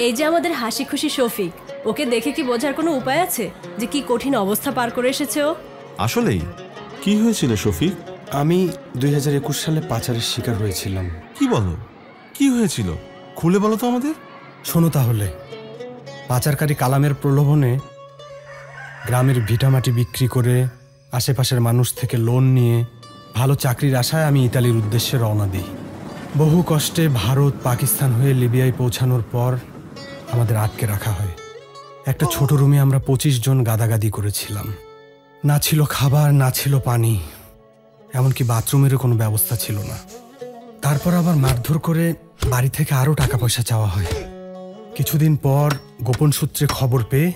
এই যে আমাদের হাসি খুশি শফিক, ওকে দেখে কি বোঝার কোনো উপায় আছে যে কি কঠিন অবস্থা পার করে এসেছে ও? আসলেই কি হয়েছিল শফিক? আমি 2021 সালে পাচারের শিকার হয়েছিলাম। কি বলো, কি হয়েছিল? খুলে বলো তো আমাদের। শোনো তাহলে। পাচারকারী কালামের প্রলোভনে গ্রামের ভিটামাটি বিক্রি করে আশেপাশের মানুষ থেকে লোন নিয়ে ভালো চাকরির আশায় আমি ইতালির উদ্দেশ্যে রওনা দিই। বহু কষ্টে ভারত পাকিস্তান হয়ে লিবিয়ায় পৌঁছানোর পর আমাদের আটকে রাখা হয়। একটা ছোট রুমে আমরা 25 জন গাদাগাদি করেছিলাম। না ছিল খাবার, না ছিল পানি, এমনকি বাথরুমেরও কোনো ব্যবস্থা ছিল না। তারপর আবার মারধর করে বাড়ি থেকে আরও টাকা পয়সা চাওয়া হয়। কিছুদিন পর গোপন সূত্রে খবর পেয়ে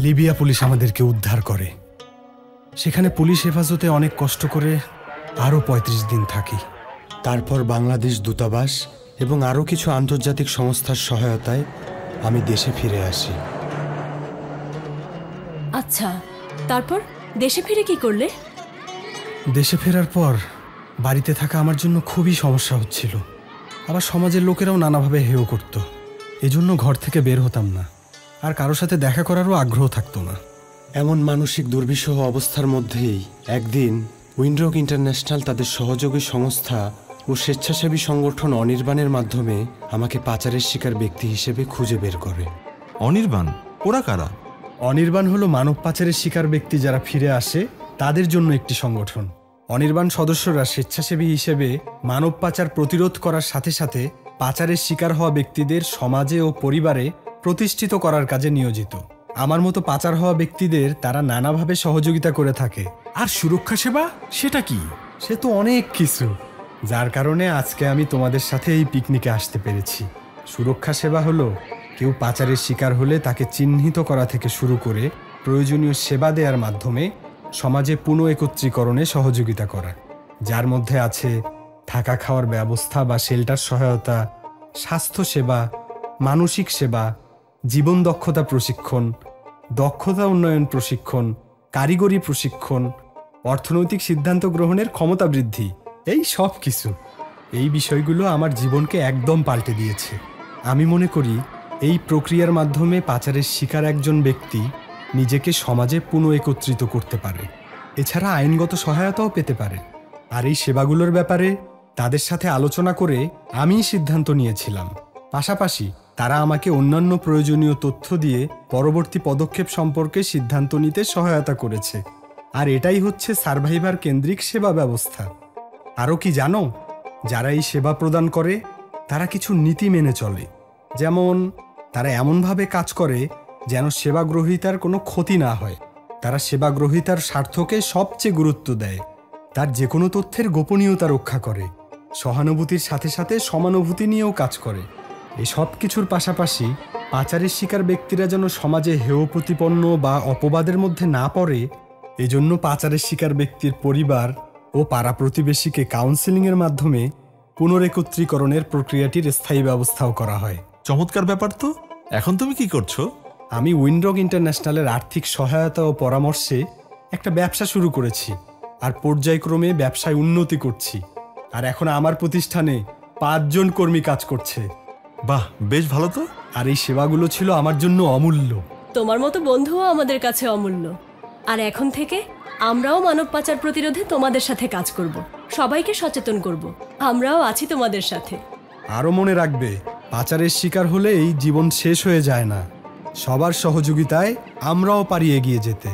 লিবিয়া পুলিশ আমাদেরকে উদ্ধার করে। সেখানে পুলিশ হেফাজতে অনেক কষ্ট করে আরও 35 দিন থাকি। তারপর বাংলাদেশ দূতাবাস এবং আরও কিছু আন্তর্জাতিক সংস্থার সহায়তায় আমি দেশে ফিরে আসি। আচ্ছা, তারপর দেশে ফিরে কি করলে? দেশে ফেরার পর বাড়িতে থাকা আমার জন্য খুবই সমস্যা হচ্ছিল। আবার সমাজের লোকেরাও নানাভাবে হেয় করত। এজন্য ঘর থেকে বের হতাম না, আর কারোর সাথে দেখা করারও আগ্রহ থাকতো না। এমন মানসিক দুর্বিষহ অবস্থার মধ্যেই একদিন উইন্ড্রক ইন্টারন্যাশনাল তাদের সহযোগী সংস্থা ও স্বেচ্ছাসেবী সংগঠন অনির্বাণের মাধ্যমে আমাকে পাচারের শিকার ব্যক্তি হিসেবে খুঁজে বের করে। অনির্বাণ? ওরা কারা? অনির্বাণ হলো মানব পাচারের শিকার ব্যক্তি যারা ফিরে আসে তাদের জন্য একটি সংগঠন। অনির্বাণ সদস্যরা স্বেচ্ছাসেবী হিসেবে মানব পাচার প্রতিরোধ করার সাথে সাথে পাচারের শিকার হওয়া ব্যক্তিদের সমাজে ও পরিবারে প্রতিষ্ঠিত করার কাজে নিয়োজিত। আমার মতো পাচার হওয়া ব্যক্তিদের তারা নানাভাবে সহযোগিতা করে থাকে। আর সুরক্ষা সেবা সেটা কি? সে তো অনেক কিছু, যার কারণে আজকে আমি তোমাদের সাথে এই পিকনিকে আসতে পেরেছি। সুরক্ষা সেবা হলো কেউ পাচারের শিকার হলে তাকে চিহ্নিত করা থেকে শুরু করে প্রয়োজনীয় সেবা দেওয়ার মাধ্যমে সমাজে পুনঃ একত্রীকরণে সহযোগিতা করা, যার মধ্যে আছে থাকা খাওয়ার ব্যবস্থা বা শেল্টার সহায়তা, স্বাস্থ্য সেবা, মানসিক সেবা, জীবন দক্ষতা প্রশিক্ষণ, দক্ষতা উন্নয়ন প্রশিক্ষণ, কারিগরি প্রশিক্ষণ, অর্থনৈতিক সিদ্ধান্ত গ্রহণের ক্ষমতা বৃদ্ধি, এই সব কিছু। এই বিষয়গুলো আমার জীবনকে একদম পাল্টে দিয়েছে। আমি মনে করি এই প্রক্রিয়ার মাধ্যমে পাচারের শিকার একজন ব্যক্তি নিজেকে সমাজে পুনঃ একত্রিত করতে পারে, এছাড়া আইনগত সহায়তাও পেতে পারে। আর এই সেবাগুলোর ব্যাপারে তাদের সাথে আলোচনা করে আমি সিদ্ধান্ত নিয়েছিলাম। পাশাপাশি তারা আমাকে অন্যান্য প্রয়োজনীয় তথ্য দিয়ে পরবর্তী পদক্ষেপ সম্পর্কে সিদ্ধান্ত নিতে সহায়তা করেছে। আর এটাই হচ্ছে সার্ভাইভার কেন্দ্রিক সেবা ব্যবস্থা। আরও কি জানো, যারা এই সেবা প্রদান করে তারা কিছু নীতি মেনে চলে। যেমন তারা এমনভাবে কাজ করে যেন সেবা গ্রহীতার কোনো ক্ষতি না হয়। তারা সেবা গ্রহীতার স্বার্থকে সবচেয়ে গুরুত্ব দেয়, তার যে কোনো তথ্যের গোপনীয়তা রক্ষা করে, সহানুভূতির সাথে সাথে সমানুভূতি নিয়েও কাজ করে। এই সব কিছুর পাশাপাশি পাচারের শিকার ব্যক্তিরা যেন সমাজে হেয় প্রতিপন্ন বা অপবাদের মধ্যে না পড়ে, এজন্য পাচারের শিকার ব্যক্তির পরিবার ও পাড়া প্রতিবেশীকে কাউন্সেলিংয়ের মাধ্যমে পুনরেকত্রীকরণের প্রক্রিয়াটির স্থায়ী ব্যবস্থাও করা হয়। চমৎকার ব্যাপার তো। এখন তুমি কি করছো? আমি উইন্ড্রক ইন্টারন্যাশনালের আর্থিক সহায়তা ও পরামর্শে একটা ব্যবসা শুরু করেছি, আর পর্যায়ক্রমে ব্যবসায় উন্নতি করছি। আর এখন আমার প্রতিষ্ঠানে 5 জন কর্মী কাজ করছে। বাহ, বেশ ভালো তো। আর এই সেবাগুলো ছিল আমার জন্য অমূল্য। তোমার মতো বন্ধুও আমাদের কাছে অমূল্য। আর এখন থেকে আমরাও মানব পাচার প্রতিরোধে তোমাদের সাথে কাজ করব, সবাইকে সচেতন করব। আমরাও আছি তোমাদের সাথে। আরও মনে রাখবে, পাচারের শিকার হলে এই জীবন শেষ হয়ে যায় না। সবার সহযোগিতায় আমরাও পারি এগিয়ে যেতে।